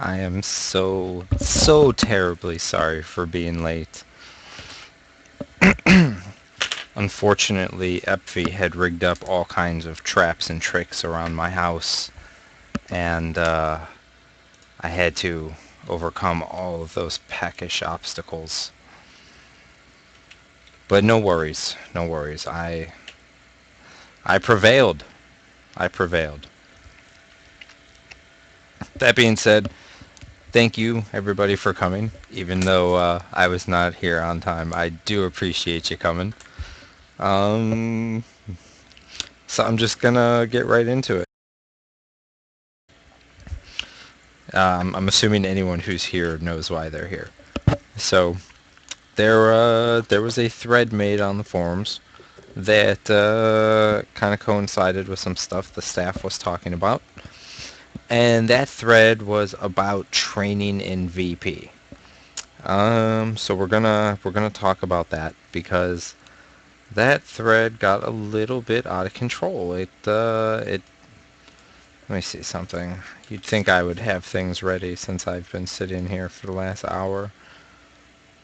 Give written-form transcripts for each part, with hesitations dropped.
I am so terribly sorry for being late. Unfortunately, Epfi had rigged up all kinds of traps and tricks around my house, and I had to overcome all of those peckish obstacles. But no worries, no worries. I prevailed. I prevailed. That being said, thank you everybody for coming. Even though I was not here on time, I do appreciate you coming. Um, so I'm just gonna get right into it. I'm assuming anyone who's here knows why they're here. So there was a thread made on the forums that kind of coincided with some stuff the staff was talking about, and that thread was about training in VP. So we're gonna talk about that because that thread got a little bit out of control. It let me see something. You'd think I would have things ready since I've been sitting here for the last hour.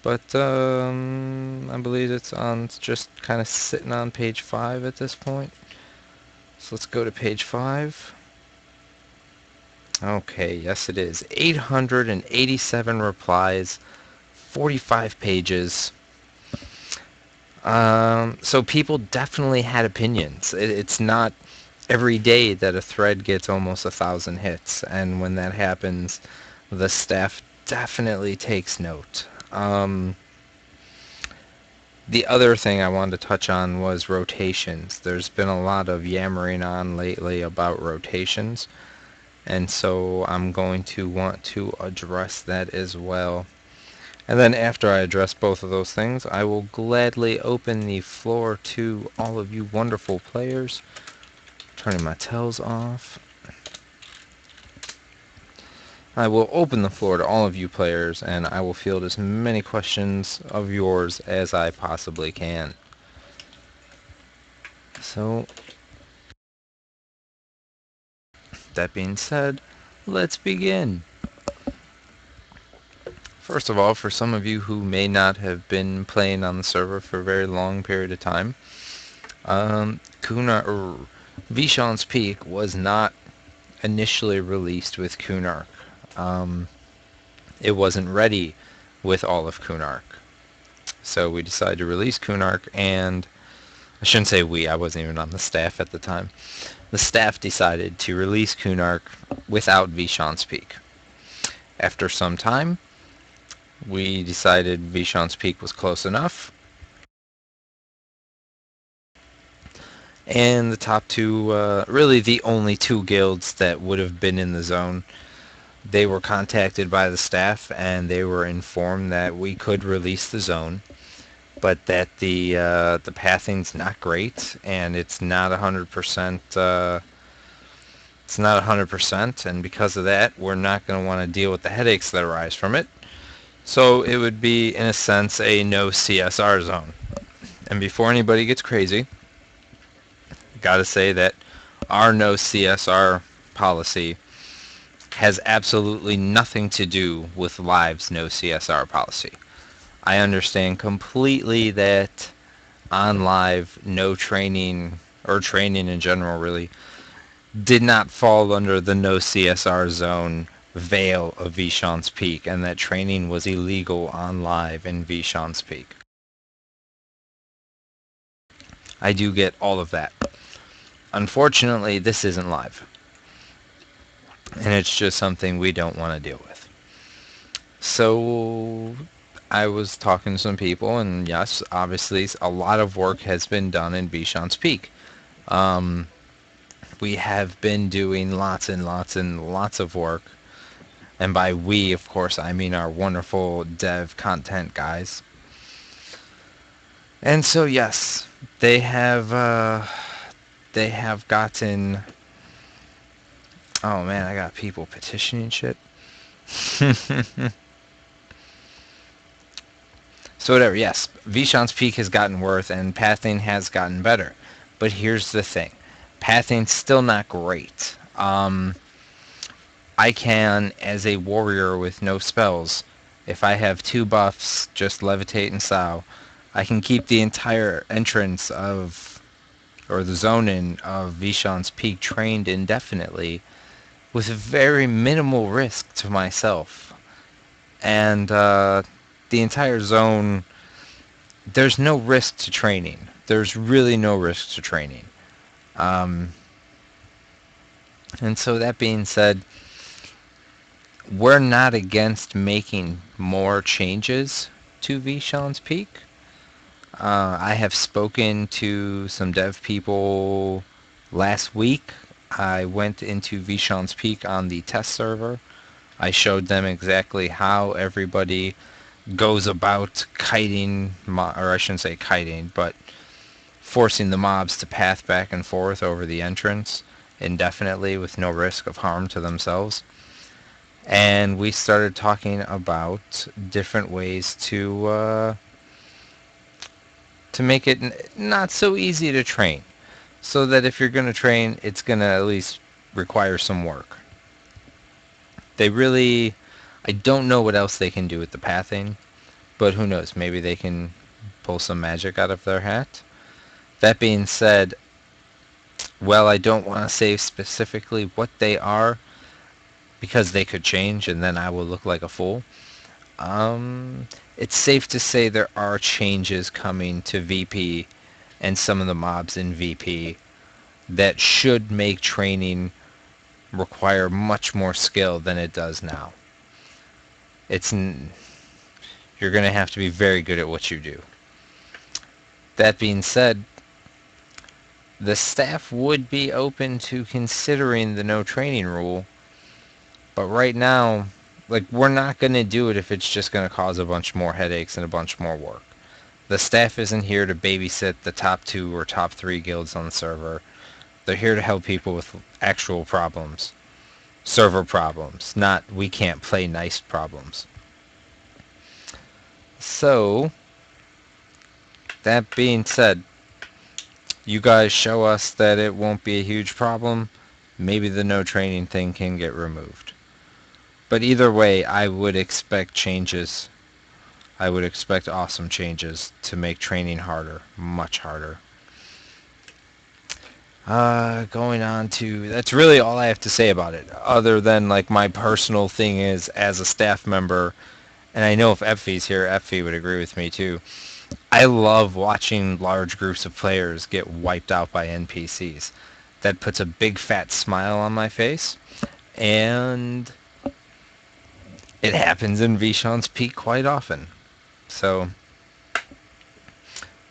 But I believe it's just kind of sitting on page 5 at this point. So let's go to page 5. Okay, yes it is. 887 replies, 45 pages. So people definitely had opinions. It's not every day that a thread gets almost 1,000 hits, and when that happens, the staff definitely takes note. The other thing I wanted to touch on was rotations. There's been a lot of yammering on lately about rotations, and so I'm going to want to address that as well. And then after I address both of those things, I will gladly open the floor to all of you wonderful players. Turning my tells off. I will open the floor to all of you players, and I will field as many questions of yours as I possibly can. So, that being said, let's begin. First of all, for some of you who may not have been playing on the server for a very long period of time, Vishan's Peak was not initially released with Kunark. It wasn't ready with all of Kunark. So we decided to release Kunark, and I shouldn't say we, I wasn't even on the staff at the time. The staff decided to release Kunark without Vishan's Peak. After some time, we decided Vishan's Peak was close enough, and the top two, really the only two guilds that would have been in the zone, they were contacted by the staff and they were informed that we could release the zone, but that the pathing's not great and it's not 100%. It's not 100%, and because of that, we're not going to want to deal with the headaches that arise from it. So it would be, in a sense, a no CSR zone. And before anybody gets crazy, got to say that our no CSR policy has absolutely nothing to do with Live's no CSR policy. I understand completely that on Live, no training, or training in general really, did not fall under the no CSR zone veil of Vishan's Peak, and that training was illegal on Live in Vishan's Peak. I do get all of that. Unfortunately, this isn't Live, and it's just something we don't want to deal with. So I was talking to some people, and yes, obviously a lot of work has been done in Vishan's Peak. We have been doing lots and lots and lots of work, and by we, of course, I mean our wonderful dev content guys. And so yes, they have gotten. Oh man, I got people petitioning shit. So whatever, yes, Vishan's Peak has gotten worse and pathing has gotten better. But here's the thing. Pathing's still not great. I can, as a warrior with no spells, if I have two buffs, just levitate and sow, I can keep the entire entrance of, or the zone in of Vishan's Peak trained indefinitely with very minimal risk to myself. And the entire zone, there's no risk to training. There's really no risk to training. Um, and so that being said, we're not against making more changes to Vishan's Peak. I have spoken to some dev people last week. I went into Vishan's Peak on the test server. I showed them exactly how everybody goes about kiting, or I shouldn't say kiting, but forcing the mobs to path back and forth over the entrance indefinitely with no risk of harm to themselves. And we started talking about different ways to make it not so easy to train, so that if you're going to train, it's going to at least require some work. They really, I don't know what else they can do with the pathing, but who knows? Maybe they can pull some magic out of their hat. That being said, well, I don't want to say specifically what they are because they could change and then I will look like a fool. Um, it's safe to say there are changes coming to VP and some of the mobs in VP that should make training require much more skill than it does now. It's you're going to have to be very good at what you do. That being said, the staff would be open to considering the no training rule, but right now, like, we're not going to do it if it's just going to cause a bunch more headaches and a bunch more work. The staff isn't here to babysit the top 2 or top 3 guilds on the server. They're here to help people with actual problems. Server problems, not we can't play nice problems. So, that being said, you guys show us that it won't be a huge problem, maybe the no training thing can get removed. But either way, I would expect changes. I would expect awesome changes to make training harder, much harder. Going on to, that's really all I have to say about it, other than like my personal thing is as a staff member, and I know if Effie's here, Effie would agree with me too. I love watching large groups of players get wiped out by NPCs. That puts a big fat smile on my face, and it happens in Vishan's Peak quite often. So,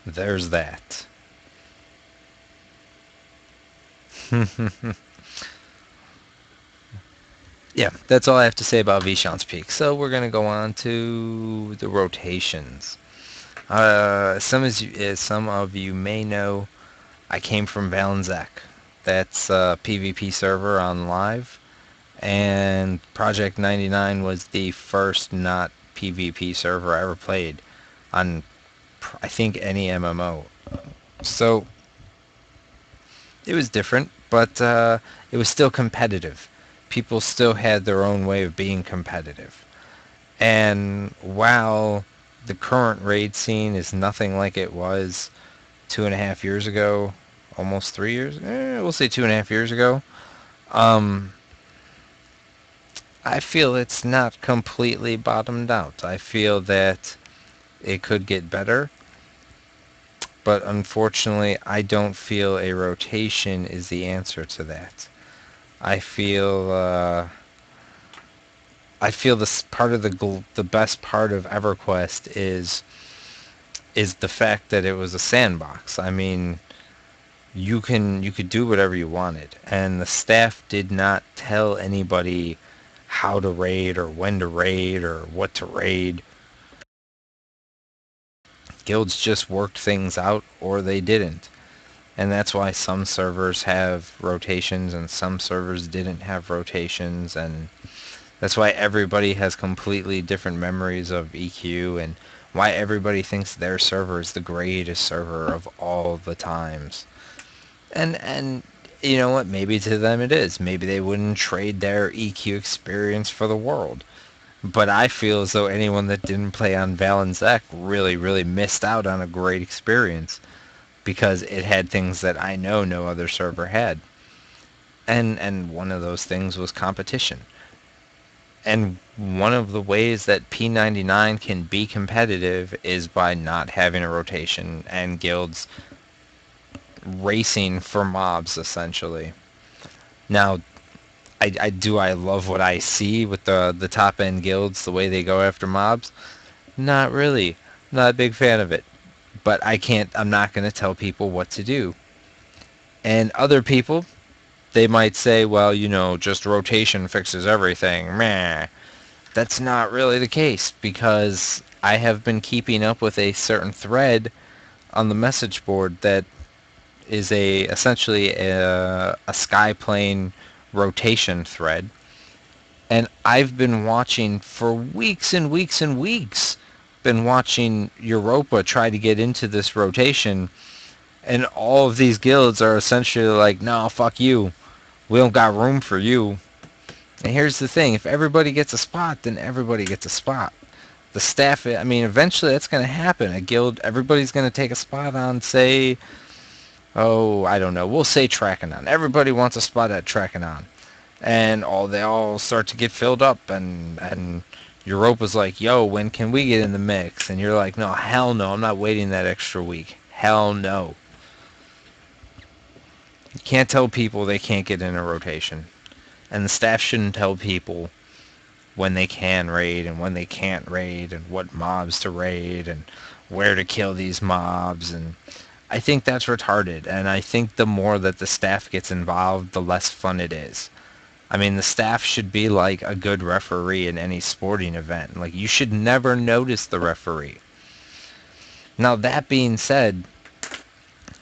there's that. Yeah, that's all I have to say about Vishan's Peak. So we're going to go on to the rotations. Some of you may know, I came from Valenzac. That's a PvP server on live, and Project1999 was the first not PvP server I ever played on, I think, any MMO. So it was different, but it was still competitive. People still had their own way of being competitive. And while the current raid scene is nothing like it was 2.5 years ago, almost 3 years, we'll say 2.5 years ago, um, I feel it's not completely bottomed out. I feel that it could get better, but unfortunately, I don't feel a rotation is the answer to that. I feel this part of the best part of EverQuest is the fact that it was a sandbox. I mean, you could do whatever you wanted, and the staff did not tell anybody how to raid or when to raid or what to raid. Guilds just worked things out or they didn't. And that's why some servers have rotations and some servers didn't have rotations, and that's why everybody has completely different memories of EQ, and why everybody thinks their server is the greatest server of all the times. And You know what? Maybe to them it is. Maybe they wouldn't trade their EQ experience for the world. But I feel as though anyone that didn't play on Valenzac really, really missed out on a great experience because it had things that I know no other server had. And one of those things was competition. And one of the ways that P99 can be competitive is by not having a rotation and guilds racing for mobs, essentially. Now, I love what I see with the top end guilds, the way they go after mobs. Not really. Not a big fan of it. But I'm not going to tell people what to do. And other people, they might say, well, just rotation fixes everything. Meh. That's not really the case because I have been keeping up with a certain thread on the message board that is essentially a skyplane rotation thread. And I've been watching for weeks and weeks and weeks, been watching Europa try to get into this rotation, and all of these guilds are essentially like, no, fuck you. We don't got room for you. And here's the thing, if everybody gets a spot, then everybody gets a spot. The staff, I mean, eventually that's going to happen. A guild, everybody's going to take a spot on, say, oh, I don't know, we'll say Trakanon. Everybody wants a spot at Trakanon. And they all start to get filled up, and Europa's like, yo, when can we get in the mix? And you're like, no, hell no, I'm not waiting that extra week. Hell no. You can't tell people they can't get in a rotation. And the staff shouldn't tell people when they can raid and when they can't raid and what mobs to raid and where to kill these mobs. And I think that's retarded. And I think the more that the staff gets involved, the less fun it is. I mean, the staff should be like a good referee in any sporting event. Like, you should never notice the referee. Now, that being said,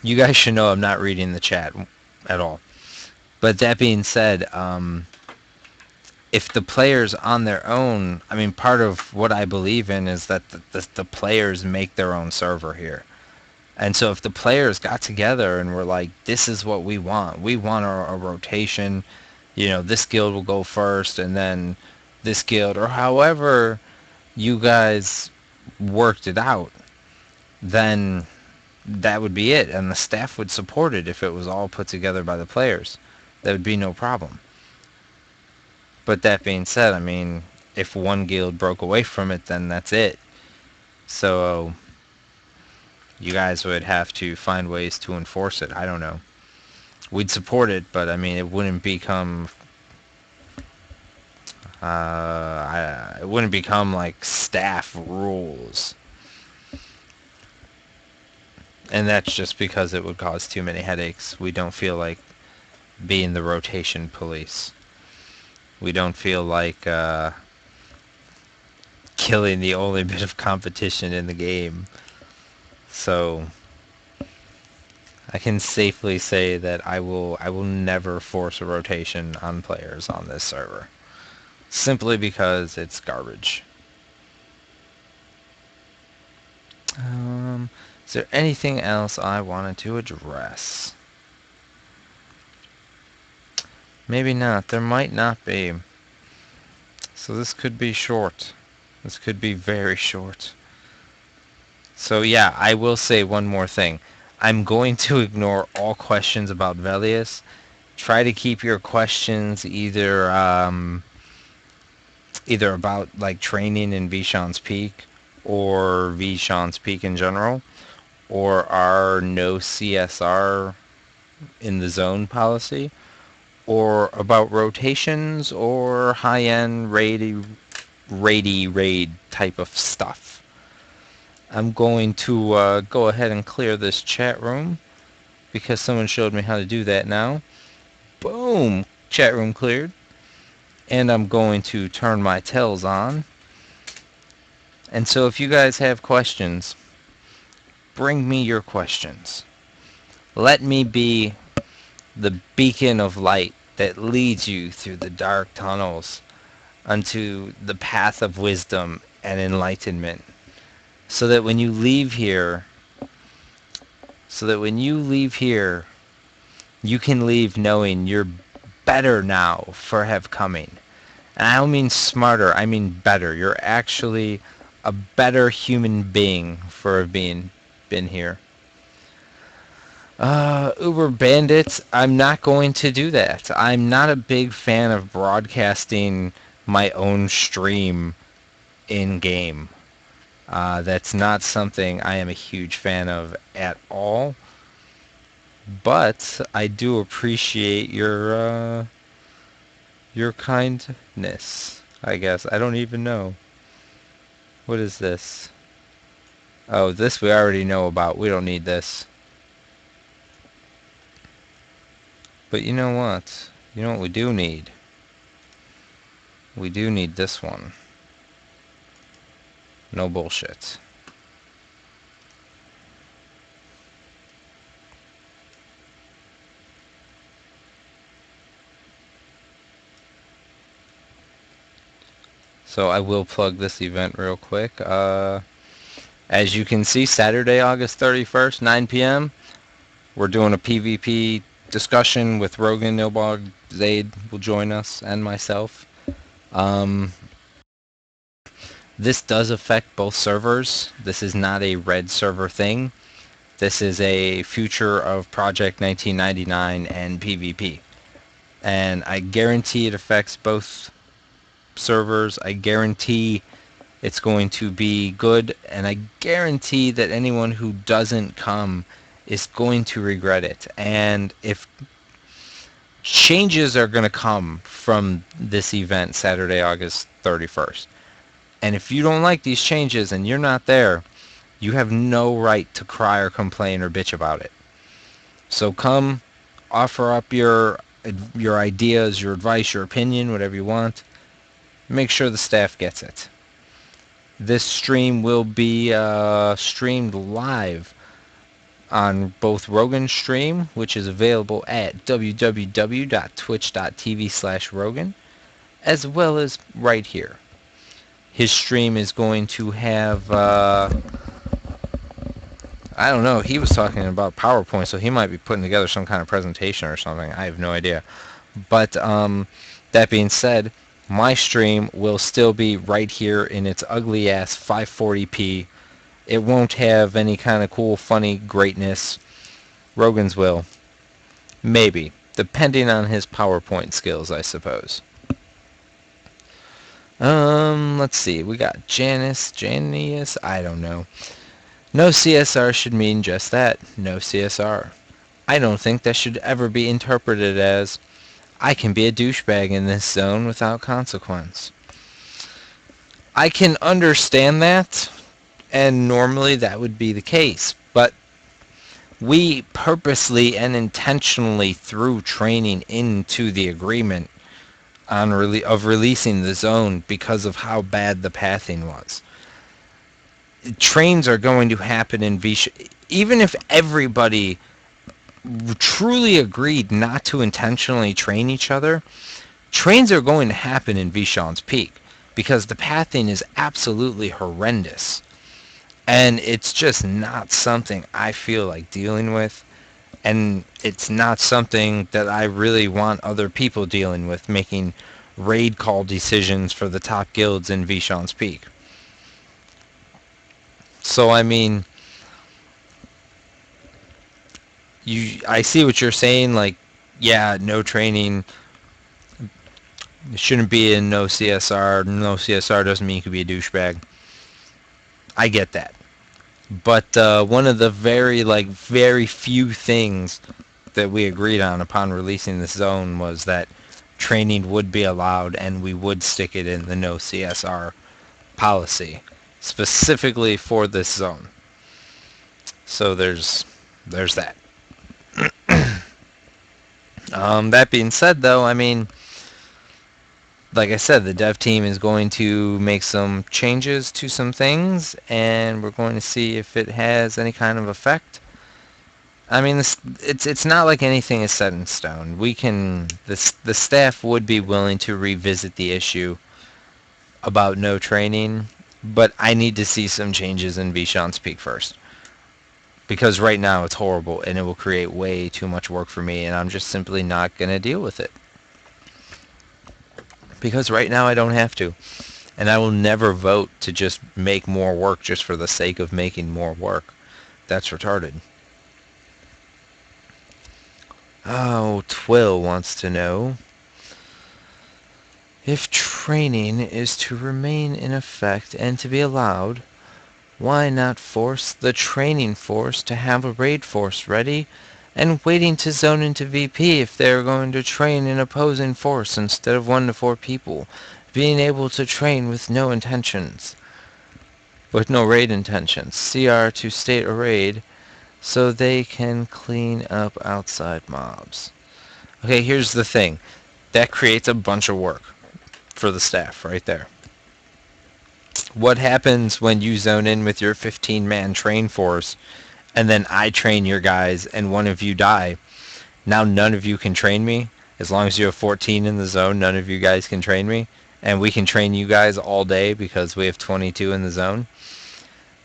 you guys should know I'm not reading the chat at all. But that being said, if the players on their own, I mean, part of what I believe in is that the players make their own server here. And so if the players got together and were like, this is what we want a rotation, this guild will go first, and then this guild, or however you guys worked it out, then that would be it. And the staff would support it if it was all put together by the players. That would be no problem. But that being said, I mean, if one guild broke away from it, then that's it. So you guys would have to find ways to enforce it. I don't know. We'd support it, but I mean, it wouldn't become like staff rules. And that's just because it would cause too many headaches. We don't feel like being the rotation police. We don't feel like killing the only bit of competition in the game. So I can safely say that I will never force a rotation on players on this server. Simply because it's garbage. Is there anything else I wanted to address? Maybe not. There might not be. So this could be short. This could be very short. So yeah, I will say one more thing. I'm going to ignore all questions about Velius. Try to keep your questions either about like training in Vishan's Peak or Vishan's Peak in general, or our no CSR in the zone policy, or about rotations or high-end raid type of stuff. I'm going to go ahead and clear this chat room because someone showed me how to do that now. Boom! Chat room cleared. And I'm going to turn my tells on. And so if you guys have questions, bring me your questions. Let me be the beacon of light that leads you through the dark tunnels unto the path of wisdom and enlightenment. So that when you leave here, you can leave knowing you're better now for have coming. And I don't mean smarter, I mean better. You're actually a better human being for have been here. Uber Bandits, I'm not going to do that. I'm not a big fan of broadcasting my own stream in game. That's not something I am a huge fan of at all. But I do appreciate your kindness. I guess I don't even know what is this. Oh, this we already know about. We don't need this. But you know what? You know what we do need? We do need this one. No bullshit. So I will plug this event real quick. As you can see, Saturday, August 31st, 9 p.m., we're doing a PvP discussion with Rogan, Nilbog, Zaid will join us, and myself. Um, this does affect both servers. This is not a red server thing. This is a future of Project 1999 and PvP. And I guarantee it affects both servers. I guarantee it's going to be good, and I guarantee that anyone who doesn't come is going to regret it. And if changes are going to come from this event Saturday, August 31st, and if you don't like these changes and you're not there, you have no right to cry or complain or bitch about it. So come, offer up your ideas, your advice, your opinion, whatever you want. Make sure the staff gets it. This stream will be streamed live on both Rogan's stream, which is available at www.twitch.tv/Rogan, as well as right here. His stream is going to have, I don't know, he was talking about PowerPoint, so he might be putting together some kind of presentation or something. I have no idea. But that being said, my stream will still be right here in its ugly ass 540p. It won't have any kind of cool, funny greatness. Rogan's will. Maybe. Depending on his PowerPoint skills, I suppose. Let's see. We got Janius, I don't know. No CSR should mean just that. No CSR. I don't think that should ever be interpreted as I can be a douchebag in this zone without consequence. I can understand that, and normally that would be the case, but we purposely and intentionally threw training into the agreement of releasing the zone because of how bad the pathing was. Trains are going to happen in even if everybody truly agreed not to intentionally train each other, trains are going to happen in Vishon's Peak because the pathing is absolutely horrendous. And it's just not something I feel like dealing with. And it's not something that I really want other people dealing with, making raid call decisions for the top guilds in Vishon's Peak. So, I mean, I see what you're saying, like, yeah, no training, it shouldn't be in no CSR. No CSR doesn't mean you could be a douchebag. I get that. But one of the very few things that we agreed on upon releasing this zone was that training would be allowed and we would stick it in the no CSR policy, specifically for this zone. So there's that. That being said, though, I mean, like I said, the dev team is going to make some changes to some things, and we're going to see if it has any kind of effect. I mean, it's not like anything is set in stone. The staff would be willing to revisit the issue about no training, but I need to see some changes in Vishon's Peak first. because right now it's horrible and it will create way too much work for me, and I'm just simply not going to deal with it. Because right now I don't have to. And I will never vote to just make more work just for the sake of making more work. That's retarded. Oh, Twill wants to know, if training is to remain in effect and to be allowed, why not force the training force to have a raid force ready and waiting to zone into VP if they are going to train an opposing force instead of 1 to 4 people, being able to train with no intentions, with no raid intentions, CR to state a raid so they can clean up outside mobs. Okay, here's the thing. That creates a bunch of work for the staff right there. What happens when you zone in with your 15-man train force and then I train your guys and one of you die? Now none of you can train me. As long as you have 14 in the zone, none of you guys can train me. And we can train you guys all day because we have 22 in the zone.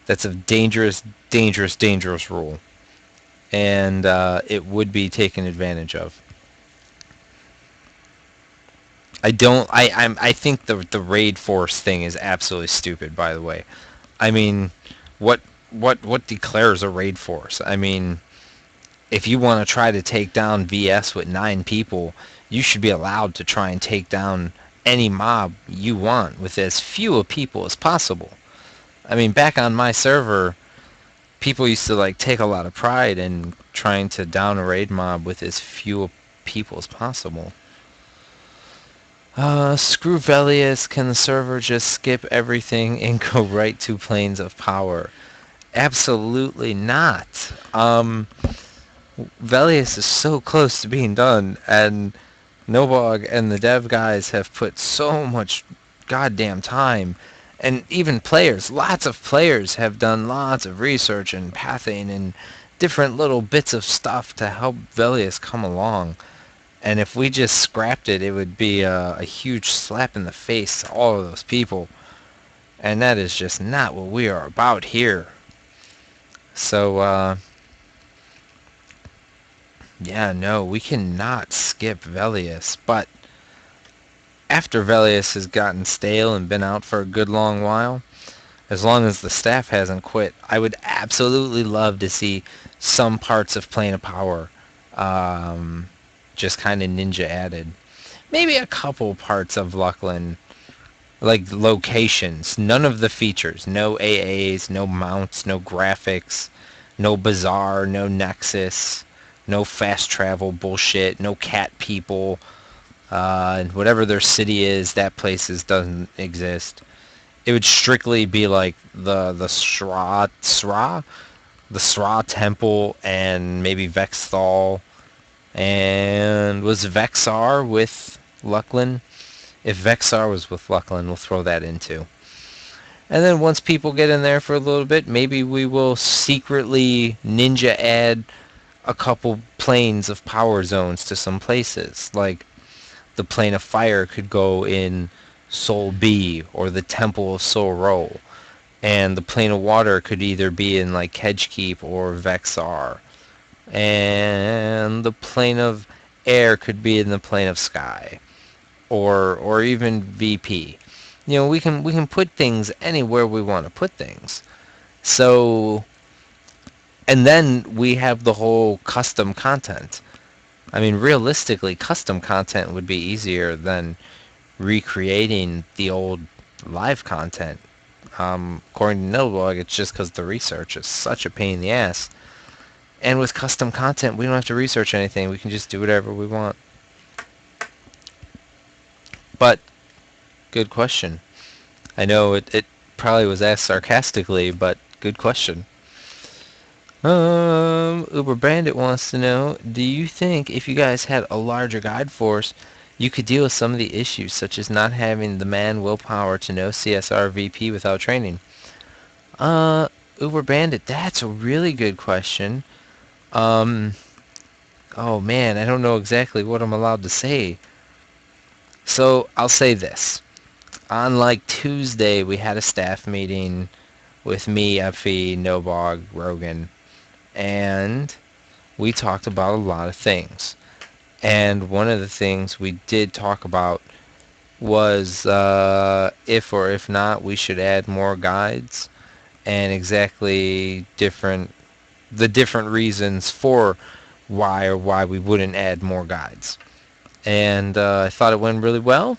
That's a dangerous, dangerous, dangerous rule. And it would be taken advantage of. I think the raid force thing is absolutely stupid, by the way. I mean, what what declares a raid force? I mean, if you want to try to take down VS with 9 people, you should be allowed to try and take down any mob you want with as few people as possible. I mean, back on my server, people used to like take a lot of pride in trying to down a raid mob with as few people as possible. Screw Velius, can the server just skip everything and go right to Planes of Power? Absolutely not. Velius is so close to being done, and Nobog and the dev guys have put so much goddamn time, and even players, lots of players have done lots of research and pathing and different little bits of stuff to help Velius come along. And if we just scrapped it, it would be a huge slap in the face to all of those people. And that is just not what we are about here. So, yeah, no, we cannot skip Velius. But after Velius has gotten stale and been out for a good long while, as long as the staff hasn't quit, I would absolutely love to see some parts of Plane of Power just kind of ninja added. Maybe a couple parts of Luckland, like locations, none of the features, no AAs, no mounts, no graphics, no bazaar, no nexus, no fast travel bullshit, no cat people, and whatever their city is, that doesn't exist. It would strictly be like the Sra temple and maybe Vexthal. And was Vexar with Luckland? If Vexar was with Luckland, we'll throw that in too. And then once people get in there for a little bit, maybe we will secretly ninja add a couple planes of power zones to some places. Like the plane of fire could go in Sol B or the Temple of Sol Ro. And the plane of water could either be in like Kedgekeep or Vexar. And the plane of air could be in the plane of sky, or even VP. You know, we can put things anywhere we want to put things. So, and then we have the whole custom content. I mean, realistically, custom content would be easier than recreating the old live content. According to Noblog, it's just because the research is such a pain in the ass. And with custom content, we don't have to research anything. We can just do whatever we want. But, good question. I know it probably was asked sarcastically, but good question. Uber Bandit wants to know, do you think if you guys had a larger guide force, you could deal with some of the issues, such as not having the man willpower to know CSR VP without training? Uber Bandit, that's a really good question. Oh man, I don't know exactly what I'm allowed to say. So I'll say this. On like Tuesday, we had a staff meeting with me, Effie, Nobog, Rogan, and we talked about a lot of things. And one of the things we did talk about was if or if not we should add more guides, and exactly the different reasons for why we wouldn't add more guides. And I thought it went really well,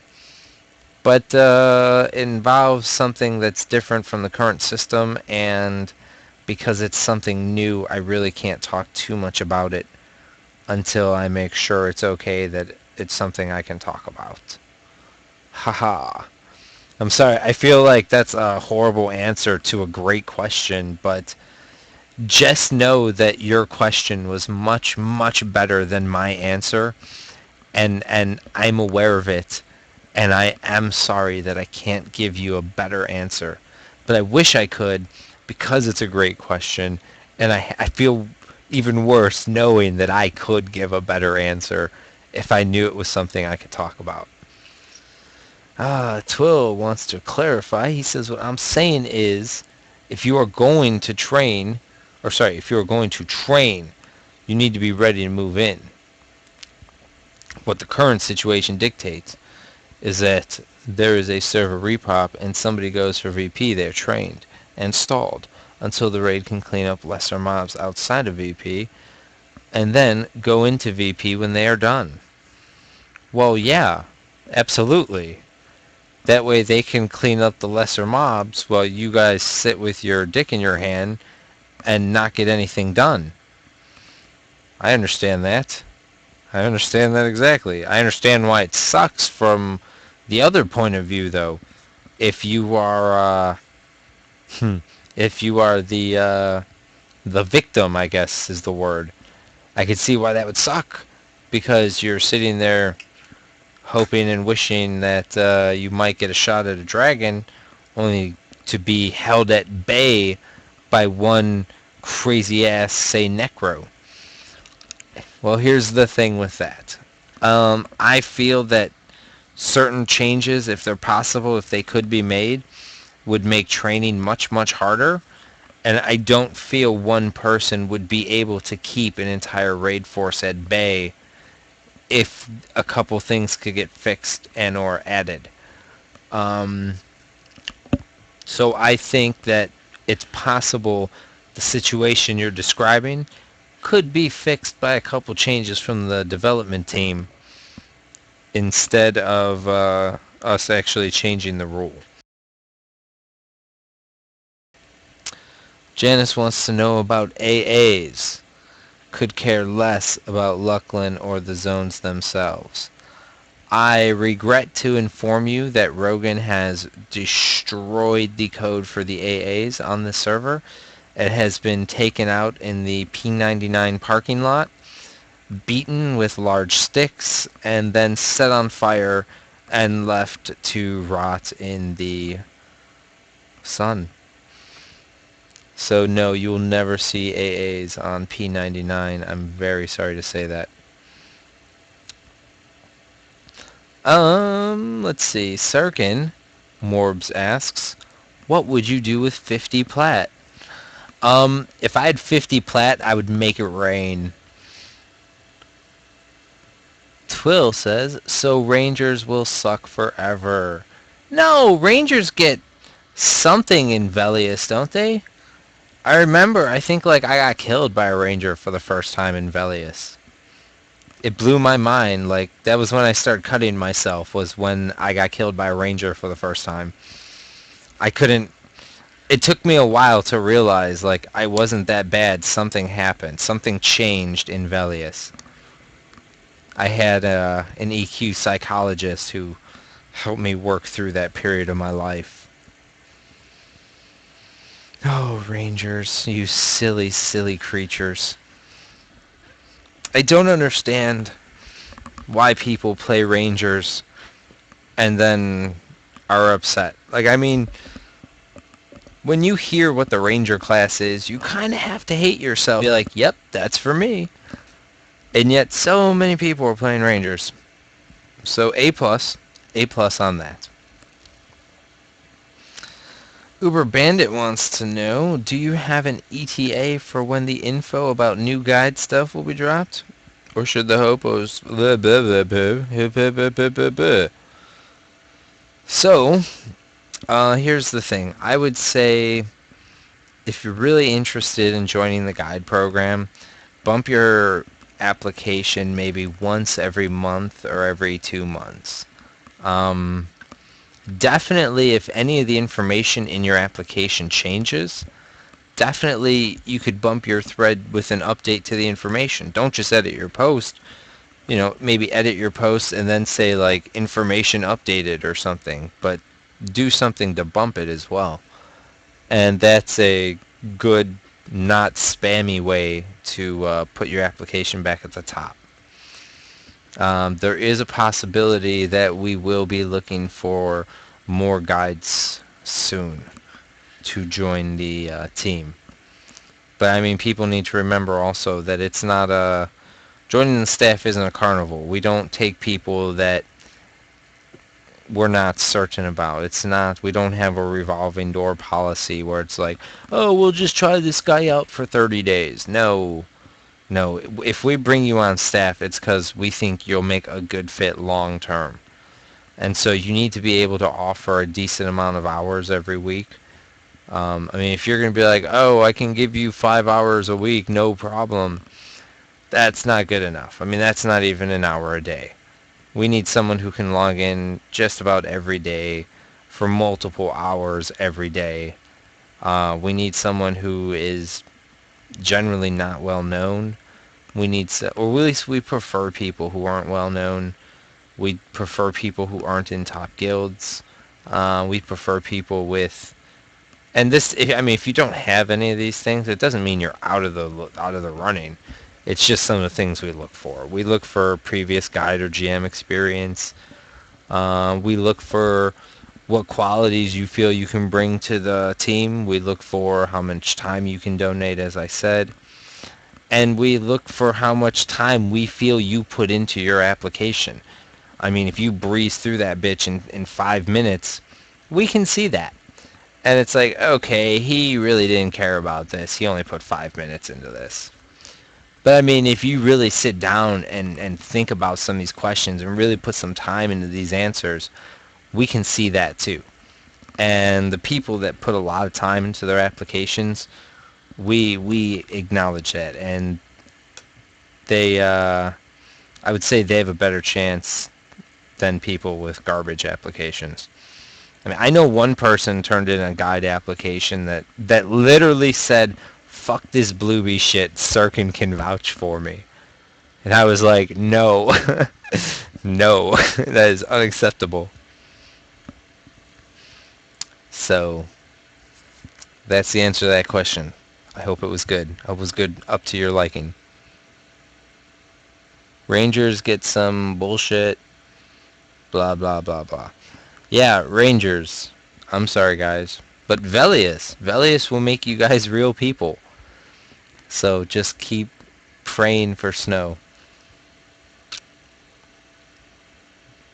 but it involves something that's different from the current system, and because it's something new, I really can't talk too much about it until I make sure it's okay that it's something I can talk about. Haha. I'm sorry, I feel like that's a horrible answer to a great question, but just know that your question was much, much better than my answer, and I'm aware of it, and I am sorry that I can't give you a better answer. But I wish I could, because it's a great question, and I feel even worse knowing that I could give a better answer if I knew it was something I could talk about. Twill wants to clarify. He says, what I'm saying is, if you are going to train, if you are going to train, you need to be ready to move in. What the current situation dictates is that there is a server repop and somebody goes for VP, they're trained and stalled until the raid can clean up lesser mobs outside of VP, and then go into VP when they are done. Well, yeah, absolutely. That way they can clean up the lesser mobs while you guys sit with your dick in your hand and not get anything done. I understand that. I understand that exactly. I understand why it sucks from the other point of view, though. If you are, if you are the victim, I guess is the word. I could see why that would suck, because you're sitting there hoping and wishing that you might get a shot at a dragon, only to be held at bay by one crazy ass, say, necro. Well, here's the thing with that. I feel that certain changes, if they're possible, if they could be made, would make training much, much harder. And I don't feel one person would be able to keep an entire raid force at bay if a couple things could get fixed and or added. Um, so I think that it's possible the situation you're describing could be fixed by a couple changes from the development team instead of us actually changing the rule. Janice wants to know about AAs. Could care less about Luckland or the zones themselves. I regret to inform you that Rogan has destroyed the code for the AAs on the server. It has been taken out in the P99 parking lot, beaten with large sticks, and then set on fire and left to rot in the sun. So no, you will never see AAs on P99. I'm very sorry to say that. Let's see. Sirken, Morbs asks, what would you do with 50 plat? If I had 50 plat, I would make it rain. Twill says, so Rangers will suck forever. No, Rangers get something in Velius, don't they? I remember, I think like I got killed by a Ranger for the first time in Velius. It blew my mind. Like, that was when I started cutting myself, was when I got killed by a Ranger for the first time. I couldn't... It took me a while to realize, like, I wasn't that bad. Something happened. Something changed in Velius. I had an EQ psychologist who helped me work through that period of my life. Oh, Rangers, you silly, silly creatures. I don't understand why people play Rangers and then are upset. Like, I mean, when you hear what the Ranger class is, you kind of have to hate yourself. Be like, yep, that's for me. And yet, so many people are playing Rangers. So A plus on that. Uber Bandit wants to know, do you have an ETA for when the info about new guide stuff will be dropped? Or should the hopos... So, here's the thing. I would say if you're really interested in joining the guide program, bump your application maybe once every month or every 2 months. Um, Definitely, if any of the information in your application changes, definitely you could bump your thread with an update to the information. Don't just edit your post. Maybe edit your post and then say like information updated or something, but do something to bump it as well. And that's a good, not spammy way to put your application back at the top. There is a possibility that we will be looking for more guides soon to join the team. But I mean, people need to remember also that it's not a joining the staff isn't a carnival. We don't take people that we're not certain about. It's not. We don't have a revolving door policy where it's like, oh, we'll just try this guy out for 30 days. No, no. If we bring you on staff, it's because we think you'll make a good fit long term. And so you need to be able to offer a decent amount of hours every week. I mean, if you're going to be like, oh, I can give you 5 hours a week, no problem, that's not good enough. I mean, that's not even an hour a day. We need someone who can log in just about every day for multiple hours every day. We need someone who is generally not well known. Or at least we prefer people who aren't well known. We prefer people who aren't in top guilds. We prefer people with, and this. I mean, if you don't have any of these things, it doesn't mean you're out of the running. It's just some of the things we look for. We look for previous guide or GM experience. We look for what qualities you feel you can bring to the team. We look for how much time you can donate, as I said. And we look for how much time we feel you put into your application. I mean, if you breeze through that bitch in 5 minutes, we can see that. And it's like, okay, he really didn't care about this. He only put 5 minutes into this. But I mean, if you really sit down and think about some of these questions and really put some time into these answers, we can see that too. And the people that put a lot of time into their applications, we acknowledge that. And they, I would say they have a better chance than people with garbage applications. I mean, I know one person turned in a guide application that literally said, fuck this Bluebee shit, Sirken can vouch for me. And I was like, no. No, that is unacceptable. So, that's the answer to that question. I hope it was good. I hope it was good up to your liking. Rangers get some bullshit. Blah, blah, blah, blah. Yeah, Rangers. I'm sorry, guys. But Velius will make you guys real people. So just keep praying for snow.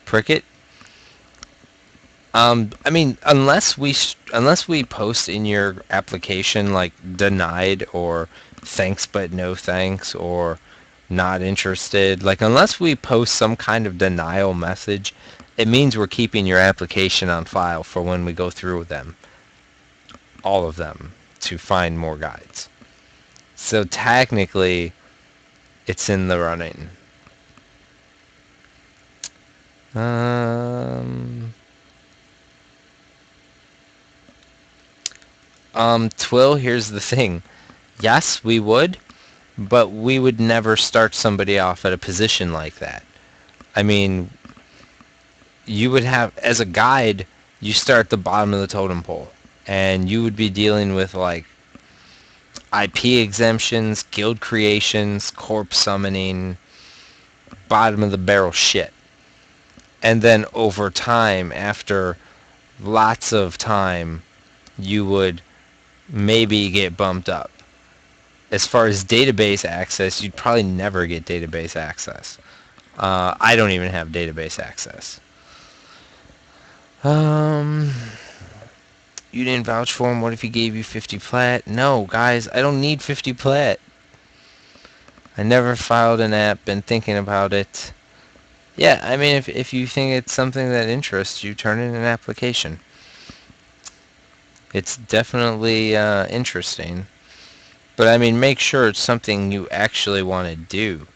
Pricket? I mean, unless we post in your application like denied or thanks but no thanks or not interested, like unless we post some kind of denial message, it means we're keeping your application on file for when we go through them, all of them, to find more guides. So technically, it's in the running. Twill, here's the thing. Yes, we would, but we would never start somebody off at a position like that. I mean, you would have, as a guide, you start at the bottom of the totem pole, and you would be dealing with, like, IP exemptions, guild creations, corpse summoning, bottom of the barrel shit. And then over time, after lots of time, you would maybe get bumped up. As far as database access, you'd probably never get database access. I don't even have database access. You didn't vouch for him. What if he gave you 50 plat? No, guys, I don't need 50 plat. I never filed an app, been thinking about it. Yeah, I mean, if you think it's something that interests you, turn in an application. It's definitely interesting. But I mean, make sure it's something you actually want to do.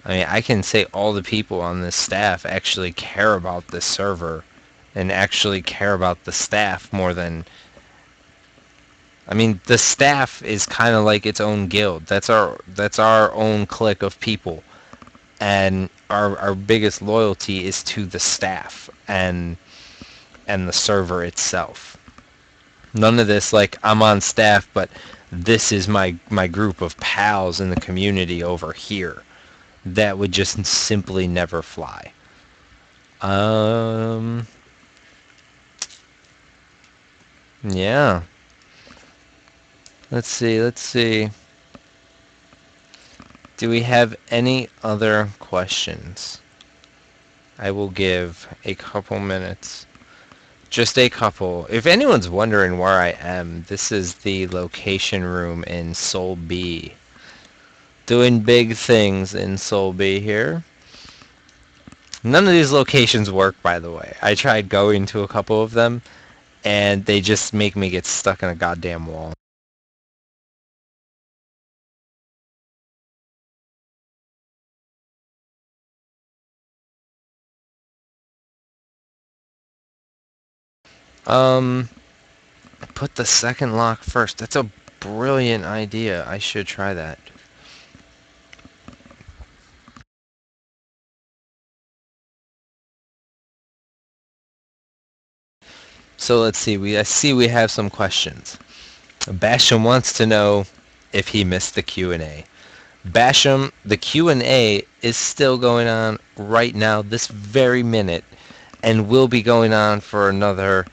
I mean, I can say all the people on this staff actually care about this server and actually care about the staff more than... I mean, the staff is kind of like its own guild. That's our own clique of people. And our biggest loyalty is to the staff and the server itself. None of this like I'm on staff, but this is my group of pals in the community over here. That would just simply never fly. Yeah. Let's see. Do we have any other questions? I will give a couple minutes. Just a couple. If anyone's wondering where I am, this is the location room in Soul B. Doing big things in Soul B here. None of these locations work, by the way. I tried going to a couple of them, and they just make me get stuck in a goddamn wall. Um, put the second lock first. That's a brilliant idea. I should try that. So let's see. I see we have some questions. Basham wants to know if he missed the Q&A. Basham, the Q&A is still going on right now, this very minute, and will be going on for another...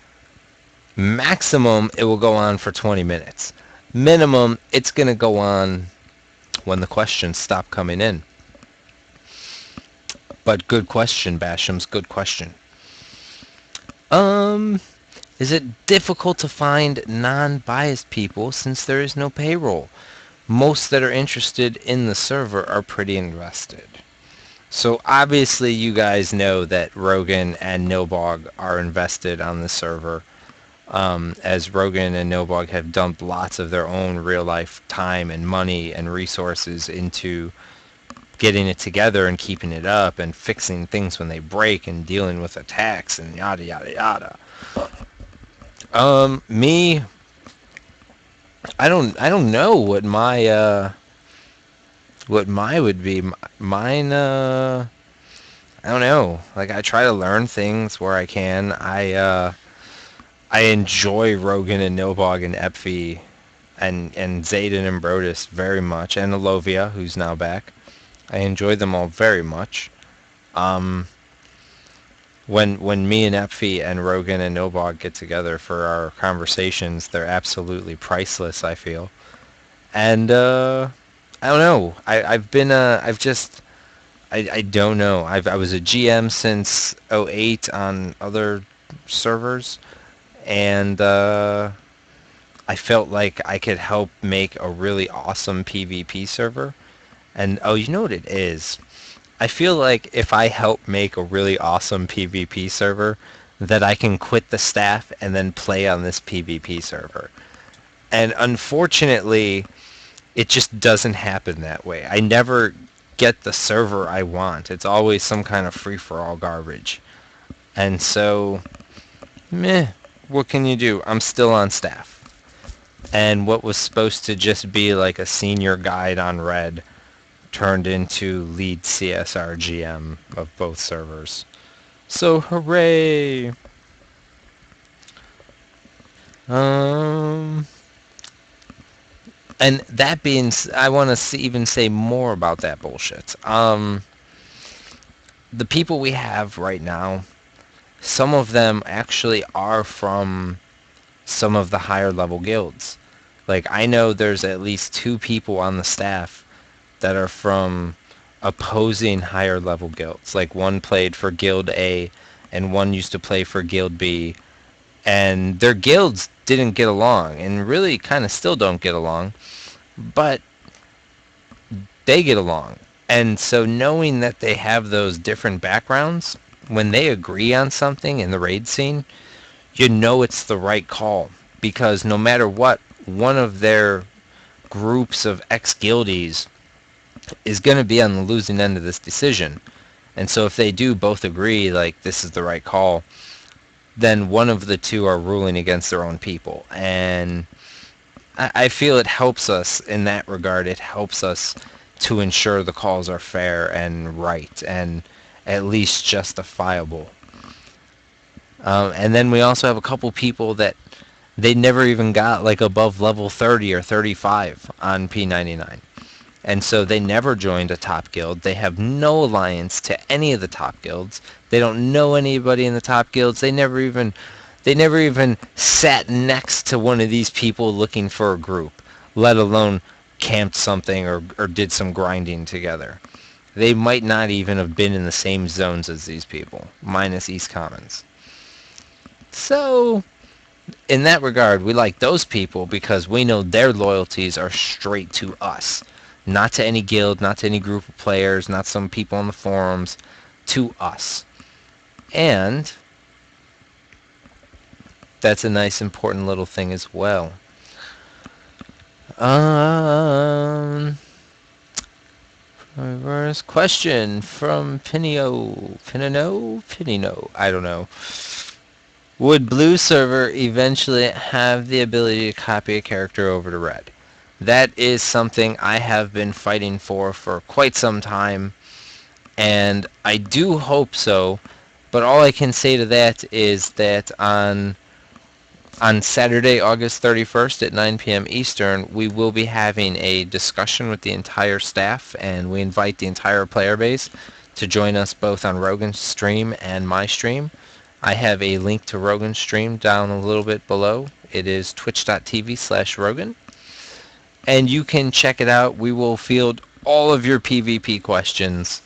Maximum, it will go on for 20 minutes. Minimum, it's going to go on when the questions stop coming in. But good question, Basham's good question. Is it difficult to find non-biased people since there is no payroll? Most that are interested in the server are pretty invested. So obviously you guys know that Rogan and Nilbog are invested on the server, as Rogan and Nilbog have dumped lots of their own real-life time and money and resources into getting it together and keeping it up and fixing things when they break and dealing with attacks and yada yada yada. Me, I don't know what my would be. Mine, I don't know. Like, I try to learn things where I can. I enjoy Rogan and Nilbog and Epfi and Zayden and Brodus very much, and Alovia, who's now back. I enjoy them all very much. When me and Epfi and Rogan and Nilbog get together for our conversations, they're absolutely priceless, I feel. And I don't know. I don't know. I was a GM since '08 on other servers, and I felt like I could help make a really awesome PvP server. And oh, you know what it is? I feel like if I help make a really awesome PvP server, that I can quit the staff and then play on this PvP server. And unfortunately, it just doesn't happen that way. I never get the server I want. It's always some kind of free-for-all garbage. And so, meh, what can you do? I'm still on staff. And what was supposed to just be like a senior guide on Red turned into lead CSR GM of both servers. So hooray! And that being, I want to even say more about that bullshit. The people we have right now, some of them actually are from some of the higher level guilds. Like, I know there's at least 2 people on the staff that are from opposing higher level guilds. Like, one played for Guild A and one used to play for Guild B. And their guilds didn't get along and really kind of still don't get along, but they get along. And so knowing that they have those different backgrounds, when they agree on something in the raid scene, you know it's the right call. Because no matter what, one of their groups of ex-guildies is going to be on the losing end of this decision. And so if they do both agree, like, this is the right call, then one of the two are ruling against their own people. And I feel it helps us in that regard. It helps us to ensure the calls are fair and right and at least justifiable. And then we also have a couple people that they never even got like above level 30 or 35 on P99. And so they never joined a top guild. They have no alliance to any of the top guilds. They don't know anybody in the top guilds. They never even sat next to one of these people looking for a group, let alone camped something or did some grinding together. They might not even have been in the same zones as these people, minus East Commons. So, in that regard, we like those people because we know their loyalties are straight to us. Not to any guild, not to any group of players, not some people on the forums, to us. And that's a nice important little thing as well. Reverse question from Pinino, I don't know. Would Blue Server eventually have the ability to copy a character over to Red? That is something I have been fighting for quite some time, and I do hope so, but all I can say to that is that on Saturday, August 31st at 9 p.m. Eastern, we will be having a discussion with the entire staff, and we invite the entire player base to join us both on Rogan's stream and my stream. I have a link to Rogan's stream down a little bit below. It is twitch.tv/Rogan. And you can check it out. We will field all of your PvP questions.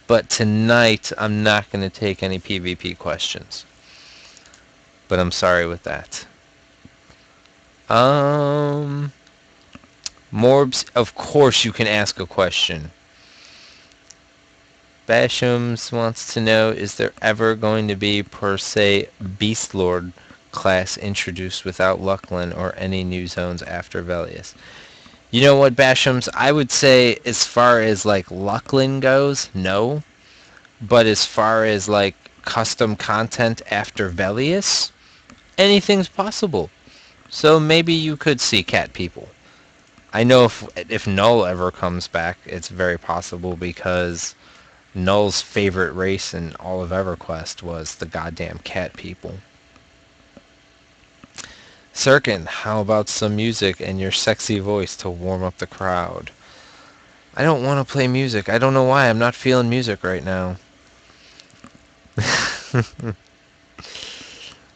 But tonight, I'm not going to take any PvP questions. But I'm sorry with that. Morbs, of course you can ask a question. Bashams wants to know, is there ever going to be, per se, Beast Lord class introduced without Lucklin or any new zones after Velius? You know what, Bashams? I would say as far as, like, Lucklin goes, no. But as far as, like, custom content after Velius, anything's possible. So maybe you could see cat people. I know if Null ever comes back, it's very possible because Null's favorite race in all of EverQuest was the goddamn cat people. Sirken, how about some music and your sexy voice to warm up the crowd? I don't want to play music. I don't know why. I'm not feeling music right now.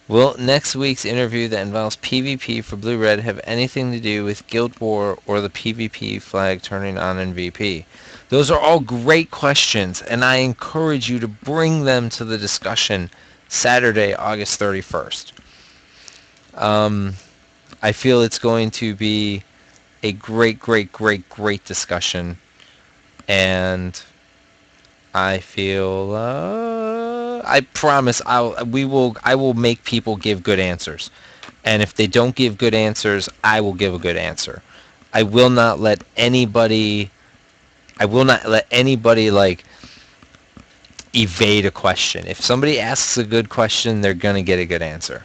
Will next week's interview that involves PvP for Blue Red have anything to do with Guild War or the PvP flag turning on in VP? Those are all great questions, and I encourage you to bring them to the discussion Saturday, August 31st. I feel it's going to be a great discussion, and I feel I promise I will make people give good answers. And if they don't give good answers, I will give a good answer. I will not let anybody like evade a question. If somebody asks a good question, they're going to get a good answer.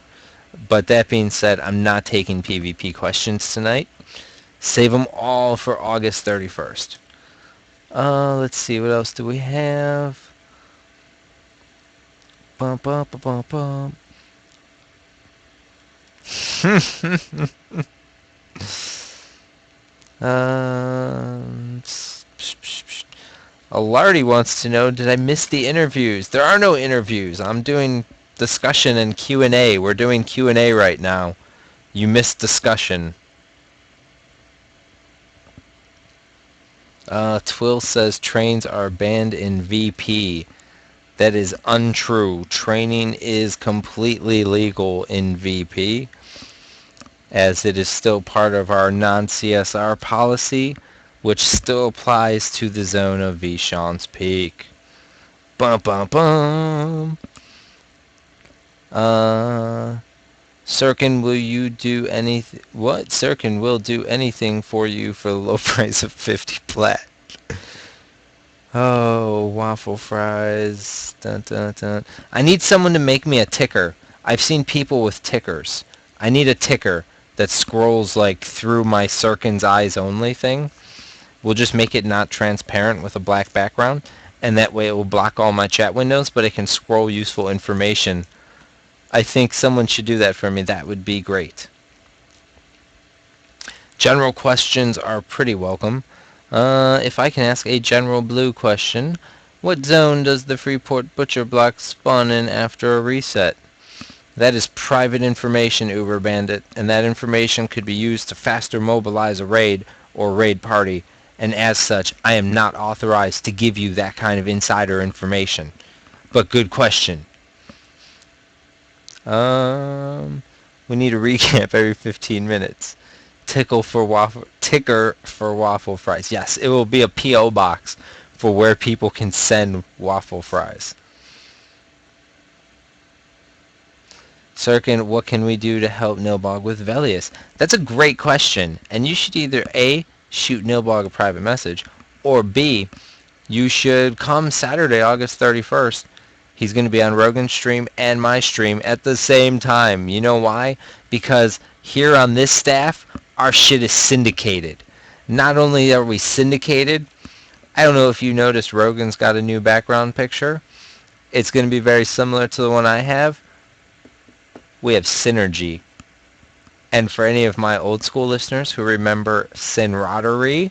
But that being said, I'm not taking PvP questions tonight. Save them all for August 31st. Let's see, what else do we have? Bum, bum, bum, bum, bum. Alardy wants to know, did I miss the interviews? There are no interviews. I'm doing discussion and Q&A. We're doing Q&A right now. You missed discussion. Twill says trains are banned in VP. That is untrue. Training is completely legal in VP. as it is still part of our non-CSR policy, which still applies to the zone of Vishon's Peak. Bum bum bum. Uh, Sirken, will you do anything? What? Sirken will do anything for you for the low price of 50 plat. Oh, waffle fries. Dun, dun, dun. I need someone to make me a ticker. I've seen people with tickers. I need a ticker that scrolls like through my Sirken's eyes only thing. We'll just make it not transparent with a black background, and that way it will block all my chat windows, but it can scroll useful information. I think someone should do that for me. That would be great. General questions are pretty welcome. If I can ask a general blue question, what zone does the Freeport Butcher block spawn in after a reset? That is private information, Uber Bandit, and that information could be used to faster mobilize a raid or raid party, and as such, I am not authorized to give you that kind of insider information. But good question. We need a recap every 15 minutes. Ticker for waffle fries. Yes, it will be a PO box for where people can send waffle fries. Sirken, what can we do to help Nilbog with Velius? That's a great question, and you should either A, shoot Nilbog a private message, or B, you should come Saturday, August 31st. He's going to be on Rogan's stream and my stream at the same time. You know why? Because here on this staff, our shit is syndicated. Not only are we syndicated, I don't know if you noticed Rogan's got a new background picture. It's going to be very similar to the one I have. We have synergy. And for any of my old school listeners who remember Synrodery,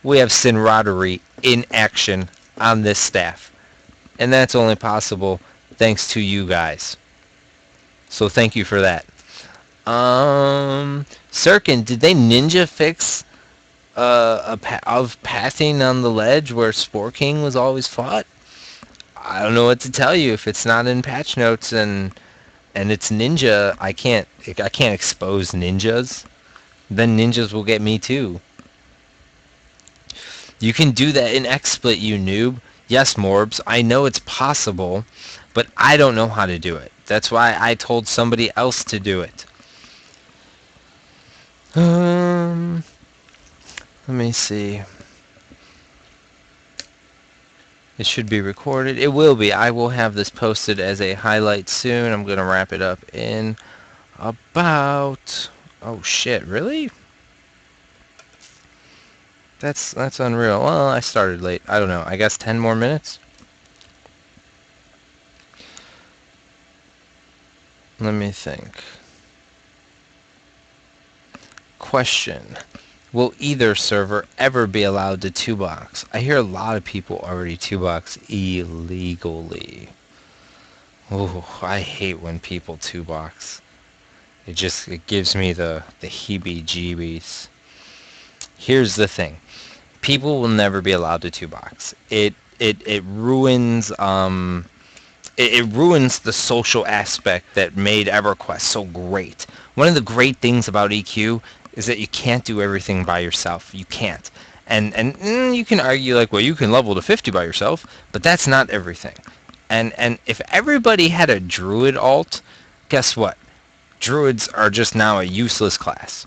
we have Synrodery in action on this staff. And that's only possible thanks to you guys. So thank you for that. Sirken, did they ninja fix of pathing on the ledge where Spore King was always fought? I don't know what to tell you. If it's not in patch notes and it's ninja, I can't expose ninjas. Then ninjas will get me too. You can do that in XSplit, you noob. Yes, Morbs, I know it's possible, but I don't know how to do it. That's why I told somebody else to do it. Let me see. It should be recorded. It will be. I will have this posted as a highlight soon. I'm going to wrap it up in about... Oh, shit. Really? That's unreal. Well, I started late. I don't know. I guess 10 more minutes? Let me think. Question. Will either server ever be allowed to 2-box? I hear a lot of people already 2-box illegally. Ooh, I hate when people 2-box. It gives me the heebie-jeebies. Here's the thing. People will never be allowed to 2-box. It ruins it ruins the social aspect that made EverQuest so great. One of the great things about EQ is that you can't do everything by yourself. You can't. And you can argue like, well, you can level to 50 by yourself, but that's not everything. And if everybody had a druid alt, guess what? Druids are just now a useless class.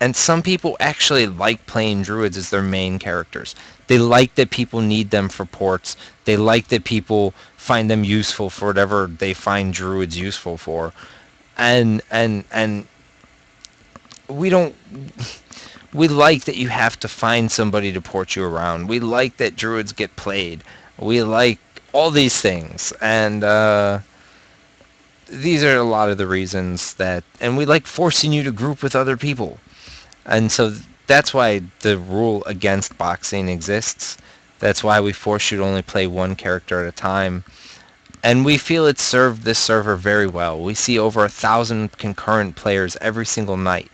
And some people actually like playing druids as their main characters. They like that people need them for ports. They like that people find them useful for whatever they find druids useful for. And we like that you have to find somebody to port you around. We like that druids get played. We like all these things. And these are a lot of the reasons that... And we like forcing you to group with other people. And so that's why the rule against boxing exists. That's why we force you to only play one character at a time. And we feel it served this server very well. We see over 1,000 concurrent players every single night.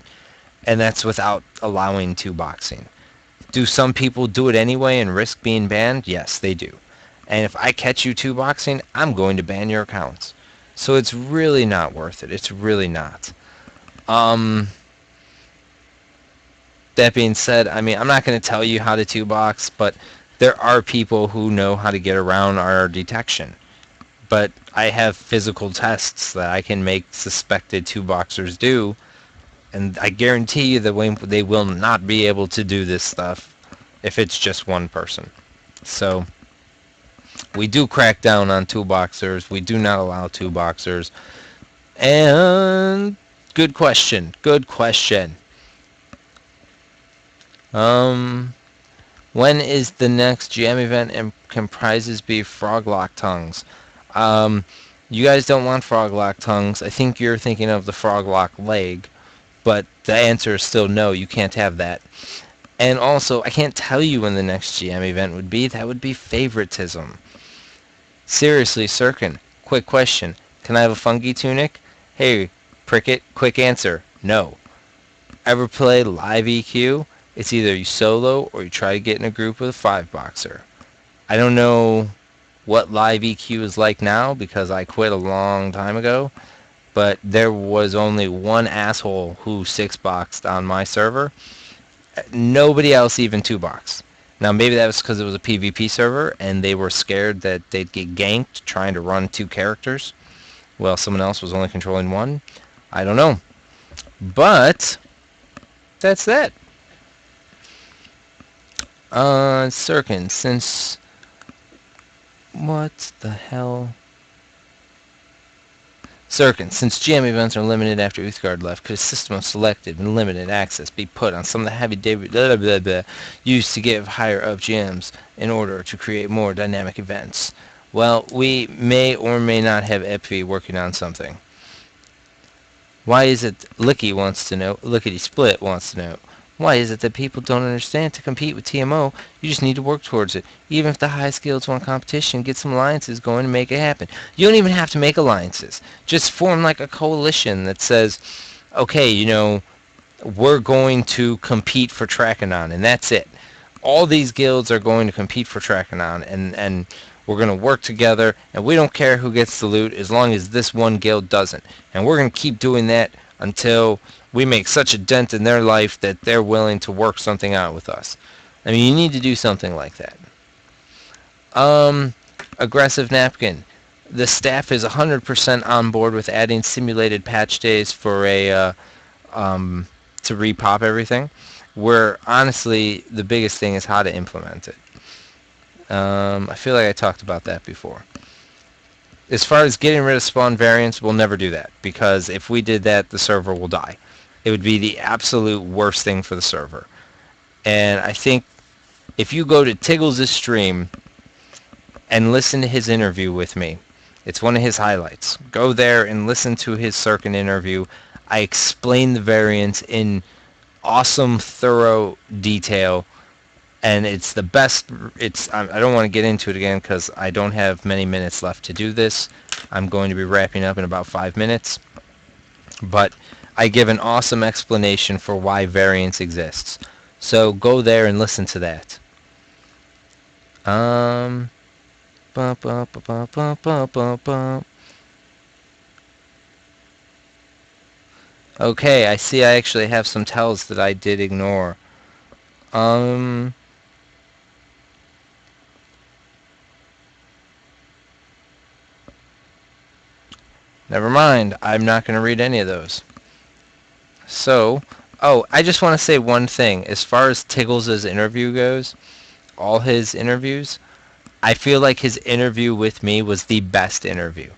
And that's without allowing 2-boxing. Do some people do it anyway and risk being banned? Yes, they do. And if I catch you 2-boxing, I'm going to ban your accounts. So it's really not worth it. It's really not. Um, that being said, I mean, I'm not going to tell you how to two box, but there are people who know how to get around our detection. But I have physical tests that I can make suspected two boxers do, and I guarantee you that they will not be able to do this stuff if it's just one person. So we do crack down on two boxers. We do not allow two boxers. And good question. Good question. Um, when is the next GM event and can prizes be froglock tongues? Um, you guys don't want froglock tongues. I think you're thinking of the froglock leg, but the answer is still no. You can't have that. And also, I can't tell you when the next GM event would be. That would be favoritism. Seriously, Sirken, quick question. Can I have a fungi tunic? Hey, Prickett, quick answer. No. Ever play live EQ? It's either you solo or you try to get in a group with a 5-boxer. I don't know what live EQ is like now because I quit a long time ago, but there was only one asshole who 6-boxed on my server. Nobody else even 2-boxed. Now maybe that was because it was a PvP server and they were scared that they'd get ganked trying to run 2 characters. Well, someone else was only controlling 1. I don't know. But that's that. Sirken, since... What the hell? Sirken, since GM events are limited after Uthgard left, could a system of selected and limited access be put on some of the heavy used to give higher up GMs in order to create more dynamic events? Well, we may or may not have EPV working on something. Why is it Lickety Split wants to know, why is it that people don't understand to compete with TMO, you just need to work towards it. Even if the high skills want competition, get some alliances going and make it happen. You don't even have to make alliances. Just form like a coalition that says, okay, we're going to compete for Trachanon, and that's it. All these guilds are going to compete for Trachanon, and we're going to work together, and we don't care who gets the loot as long as this one guild doesn't. And we're going to keep doing that until we make such a dent in their life that they're willing to work something out with us. I mean, you need to do something like that. Aggressive Napkin. The staff is 100% on board with adding simulated patch days for to repop everything. Where honestly, the biggest thing is how to implement it. I feel like I talked about that before. As far as getting rid of spawn variants, we'll never do that, because if we did that, the server will die. It would be the absolute worst thing for the server. And I think if you go to Tiggl's stream and listen to his interview with me, it's one of his highlights. Go there and listen to his Sirken interview. I explain the variants in awesome, thorough detail. And it's the best. I don't want to get into it again because I don't have many minutes left to do this. I'm going to be wrapping up in about 5 minutes. But I give an awesome explanation for why variance exists. So go there and listen to that. Okay, I see I actually have some tells that I did ignore. Never mind, I'm not going to read any of those. So, I just want to say one thing. As far as Tiggl's interview goes, all his interviews, I feel like his interview with me was the best interview.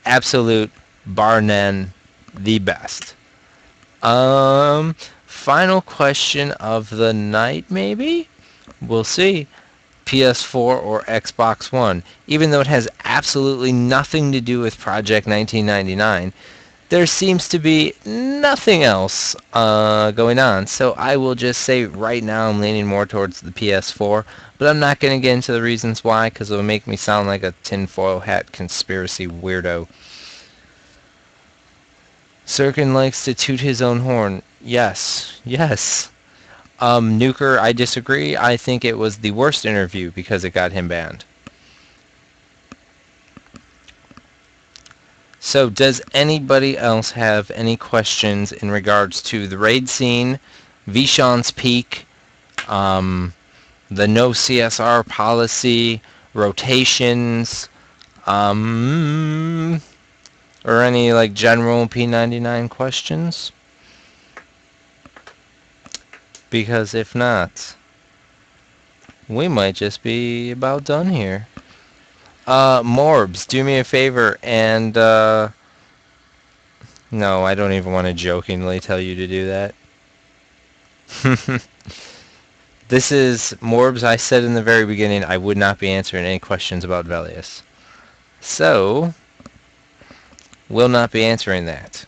Absolute, bar none, the best. Final question of the night, maybe? We'll see. PS4 or Xbox One. Even though it has absolutely nothing to do with Project 1999, there seems to be nothing else going on. So I will just say right now I'm leaning more towards the PS4, but I'm not going to get into the reasons why because it'll make me sound like a tinfoil hat conspiracy weirdo. Sirken likes to toot his own horn. Yes. Nuker, I disagree. I think it was the worst interview because it got him banned. So does anybody else have any questions in regards to the raid scene, Vishon's Peak, um, the no CSR policy, rotations, um, or any like general P99 questions? Because if not, we might just be about done here. Morbs, do me a favor and, no, I don't even want to jokingly tell you to do that. This is Morbs. I said in the very beginning I would not be answering any questions about Velius. So, will not be answering that.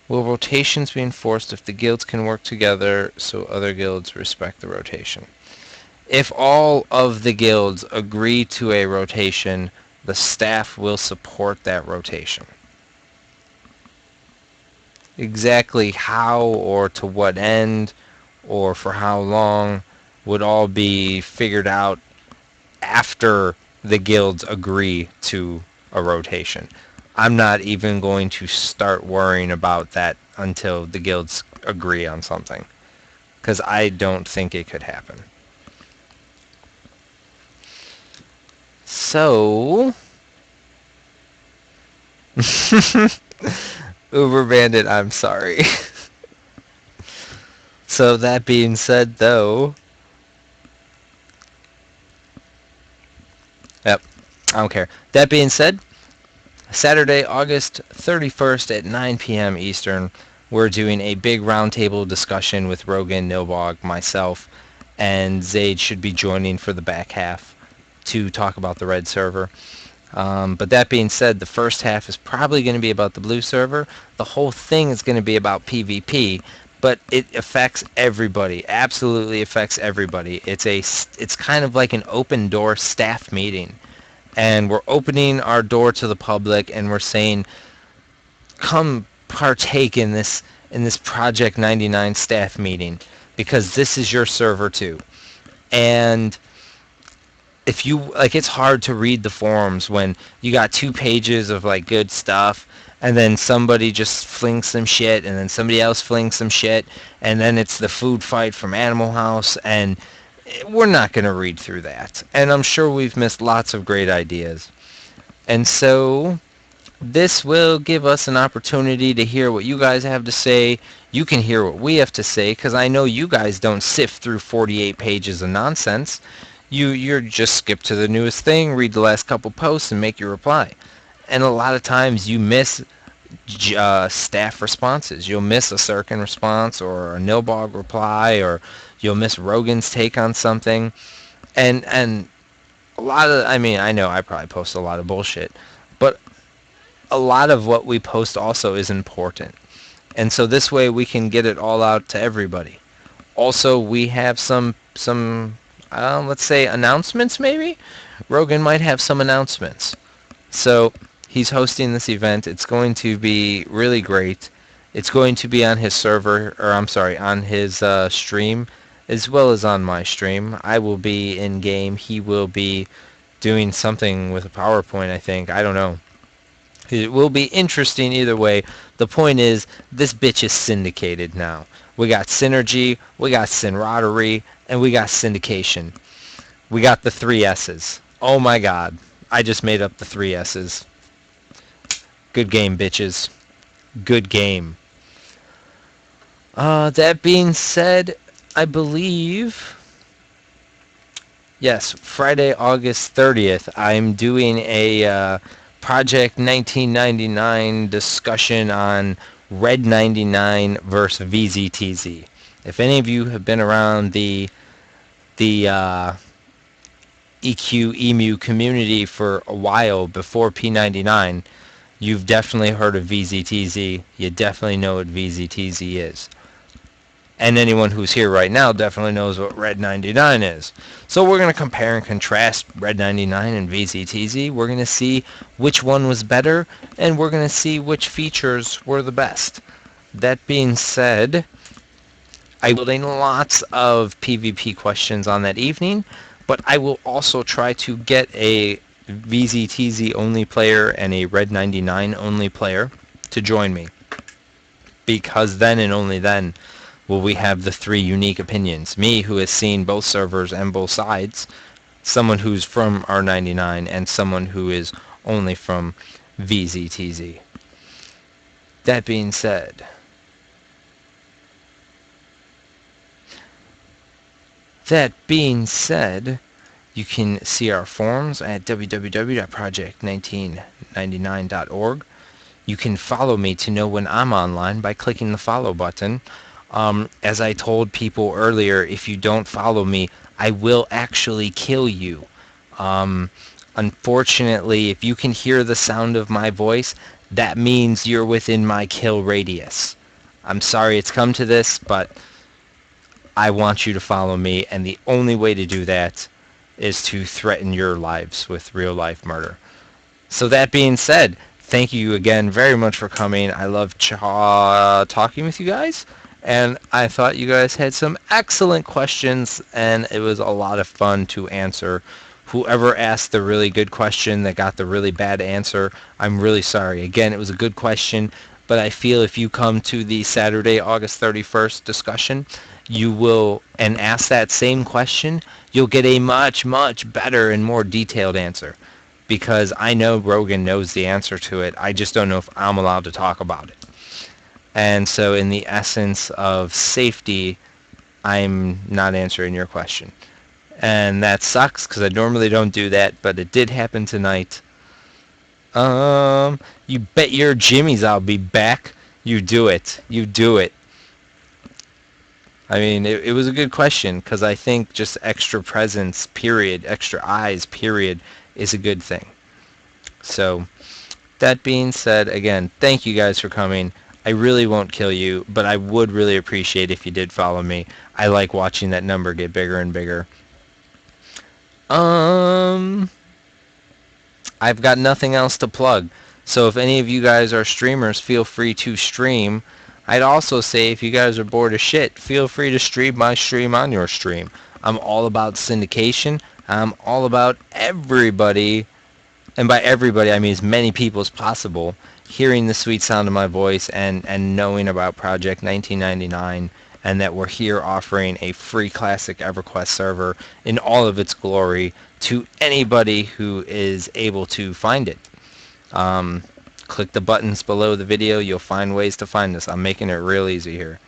Will rotations be enforced if the guilds can work together so other guilds respect the rotation? If all of the guilds agree to a rotation, the staff will support that rotation. Exactly how or to what end or for how long would all be figured out after the guilds agree to a rotation. I'm not even going to start worrying about that until the guilds agree on something, because I don't think it could happen. So, Uber Bandit, I'm sorry. So that being said, though, yep, I don't care. That being said, Saturday, August 31st at 9 p.m. Eastern, we're doing a big roundtable discussion with Rogan, Nilbog, myself, and Zaid should be joining for the back half to talk about the red server. But that being said, the first half is probably going to be about the blue server. The whole thing is going to be about PvP, but it affects everybody. Absolutely affects everybody. It's kind of like an open door staff meeting, and we're opening our door to the public, and we're saying, come partake in this Project 99 staff meeting, because this is your server too. And if you like, it's hard to read the forums when you got 2 pages of like good stuff, and then somebody just flings some shit, and then somebody else flings some shit, and then it's the food fight from Animal House, and we're not going to read through that. And I'm sure we've missed lots of great ideas. And so this will give us an opportunity to hear what you guys have to say. You can hear what we have to say, because I know you guys don't sift through 48 pages of nonsense. You're just skip to the newest thing, read the last couple posts, and make your reply. And a lot of times you miss staff responses. You'll miss a Sirken response or a Nilbog reply, or you'll miss Rogan's take on something. And a lot of, I mean, I know I probably post a lot of bullshit, but a lot of what we post also is important. And so this way we can get it all out to everybody. Also, we have some let's say announcements maybe? Rogan might have some announcements. So he's hosting this event. It's going to be really great. It's going to be on his server, or I'm sorry, on his stream, as well as on my stream. I will be in game. He will be doing something with a PowerPoint, I think. I don't know. It will be interesting either way. The point is, this bitch is syndicated now. We got synergy, we got synrodery, and we got syndication. We got the 3 S's. Oh my god. I just made up the 3 S's. Good game, bitches. Good game. That being said, I believe, yes, Friday, August 30th, I'm doing a Project 1999 discussion on Red 99 versus VZTZ. If any of you have been around the EQ EMU community for a while before P99, you've definitely heard of VZTZ. You definitely know what VZTZ is. And anyone who's here right now definitely knows what Red 99 is. So we're going to compare and contrast Red 99 and VZTZ. We're going to see which one was better, and we're going to see which features were the best. That being said, I will be lots of PvP questions on that evening, but I will also try to get a VZTZ only player and a Red 99 only player to join me. Because then and only then will we have the three unique opinions. Me, who has seen both servers and both sides, someone who's from R99, and someone who is only from VZTZ. That being said, you can see our forums at www.project1999.org. You can follow me to know when I'm online by clicking the follow button. As I told people earlier, if you don't follow me, I will actually kill you. Unfortunately, if you can hear the sound of my voice, that means you're within my kill radius. I'm sorry it's come to this, but I want you to follow me, and the only way to do that is to threaten your lives with real-life murder. So that being said, thank you again very much for coming. I love talking with you guys, and I thought you guys had some excellent questions, and it was a lot of fun to answer. Whoever asked the really good question that got the really bad answer, I'm really sorry. Again, it was a good question, but I feel if you come to the Saturday, August 31st discussion, you will, and ask that same question, you'll get a much, much better and more detailed answer. Because I know Rogan knows the answer to it. I just don't know if I'm allowed to talk about it. And so in the essence of safety, I'm not answering your question. And that sucks because I normally don't do that, but it did happen tonight. You bet your jimmies I'll be back. You do it. You do it. I mean, it was a good question because I think just extra presence, period, extra eyes, period, is a good thing. So, that being said, again, thank you guys for coming. I really won't kill you, but I would really appreciate if you did follow me. I like watching that number get bigger and bigger. I've got nothing else to plug. So if any of you guys are streamers, feel free to stream. I'd also say if you guys are bored of shit, feel free to stream my stream on your stream. I'm all about syndication. I'm all about everybody, and by everybody I mean as many people as possible, hearing the sweet sound of my voice and knowing about Project 1999 and that we're here offering a free classic EverQuest server in all of its glory to anybody who is able to find it. Click the buttons below the video. You'll find ways to find this. I'm making it real easy here.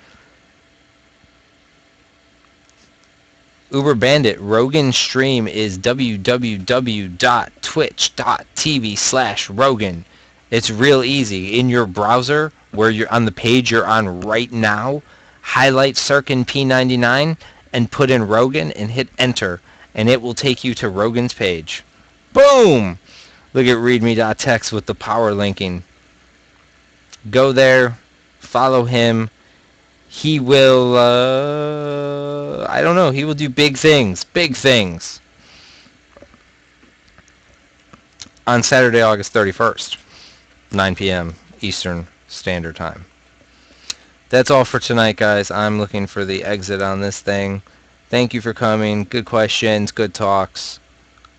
Uber Bandit, Rogan stream is www.twitch.tv/Rogan. It's real easy. In your browser, where you're on the page you're on right now, highlight Sirken P99 and put in Rogan and hit enter, and it will take you to Rogan's page. Boom! Look at readme.txt with the power linking. Go there, follow him. He will, I don't know, he will do big things. Big things. On Saturday, August 31st, 9 p.m. Eastern Standard Time. That's all for tonight, guys. I'm looking for the exit on this thing. Thank you for coming. Good questions, good talks.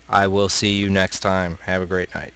I will see you next time. Have a great night.